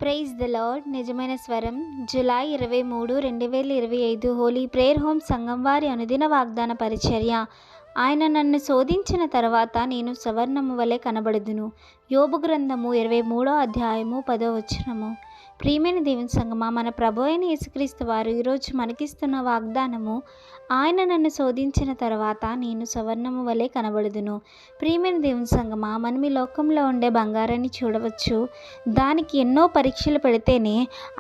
Praise the lord. నిజమైన స్వరం July 23, 2025 Holi prayer home సంఘం వారి అనుదిన వాగ్దాన పరిచర్య. ఆయన నన్ను శోధించిన తర్వాత నేను సవర్ణము వలె కనబడుదును. యోబు గ్రంథము 23వ అధ్యాయము 10వ వచనము. ప్రియమైన దేవుని సంగమా, మన ప్రభు అయిన యేసుక్రీస్తు వారు ఈరోజు మనకిస్తున్న వాగ్దానము, ఆయన నన్ను శోధించిన తర్వాత నేను సవర్ణము వలె కనబడుదును. ప్రియమైన దేవుని సంగమా, మనం ఈ లోకంలో ఉండే బంగారాన్ని చూడవచ్చు. దానికి ఎన్నో పరీక్షలు పెడితేనే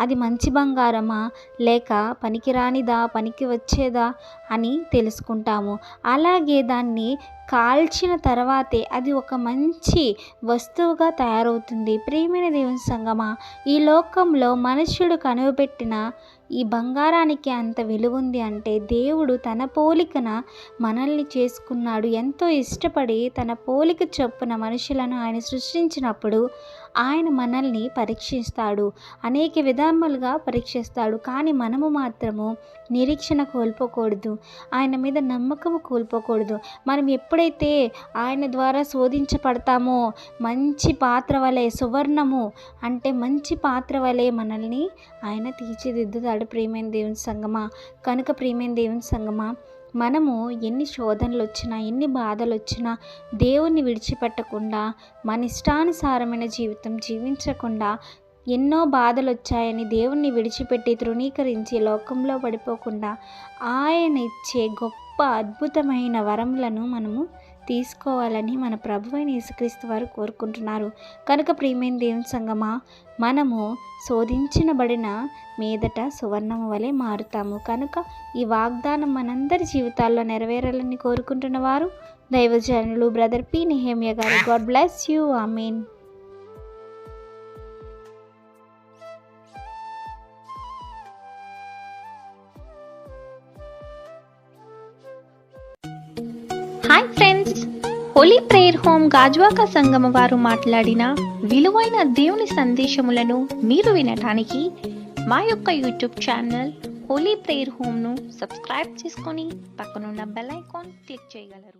అది మంచి బంగారమా లేక పనికిరానిదా, పనికి వచ్చేదా అని తెలుసుకుంటాము. అలాగే దాన్ని కాల్చిన తర్వాతే అది ఒక మంచి వస్తువుగా తయారవుతుంది. ప్రియమైన దేవుని సంగమా, ఈ లోకంలో మనుష్యుడు కనుగొట్టిన ఈ బంగారానికి అంత విలువ ఉంది అంటే దేవుడు తన పోలికన మనల్ని చేసుకున్నాడు. ఎంతో ఇష్టపడి తన పోలిక చొప్పున మనుషులను ఆయన సృష్టించినప్పుడు ఆయన మనల్ని పరీక్షిస్తాడు, అనేక విధాలుగా పరీక్షిస్తాడు. కానీ మనము మాత్రము నిరీక్షణ కోల్పోకూడదు, ఆయన మీద నమ్మకము కోల్పోకూడదు. మనం ఎప్పుడైతే ఆయన ద్వారా శోధించబడతామో మంచి పాత్ర వలె, సువర్ణము అంటే మంచి పాత్ర వలె మనల్ని ఆయన తీర్చిదిద్దుతాడు. ప్రియమైన దేవుని సంగమా, కనుక ప్రియమైన దేవుని సంగమా, మనము ఎన్ని శోధనలు వచ్చినా, ఎన్ని బాధలు వచ్చినా దేవుణ్ణి విడిచిపెట్టకుండా, మన ఇష్టానుసారమైన జీవితం జీవించకుండా, ఎన్నో బాధలు వచ్చాయని దేవుణ్ణి విడిచిపెట్టి తృణీకరించి లోకంలో పడిపోకుండా ఆయన ఇచ్చే గొప్ప అద్భుతమైన వరములను మనము తీసుకోవాలని మన ప్రభువైన యేసుక్రీస్తు వారు కోరుకుంటున్నారు. కనుక ప్రియమైన దేవుని సంగమా, మనము శోధించబడిన మీదట సువర్ణము వలె మారుతాము. కనుక ఈ వాగ్దానం మనందరి జీవితాల్లో నెరవేరాలని కోరుకుంటున్న వారు దైవజనులు బ్రదర్ పి. నెహెమ్యా గారు. God bless you. Amen. Hi friends, holy prayer home Gajuwaka సంఘం వారు మాట్లాడిన విలువైన దేవుని సందేశములను మీరు వినటానికి మా యొక్క యూట్యూబ్ ఛానల్ హోలీ ప్రేయర్ హోమ్ను సబ్స్క్రైబ్ చేసుకొని పక్కనున్న బెల్ ఐకాన్ క్లిక్ చేయగలరు.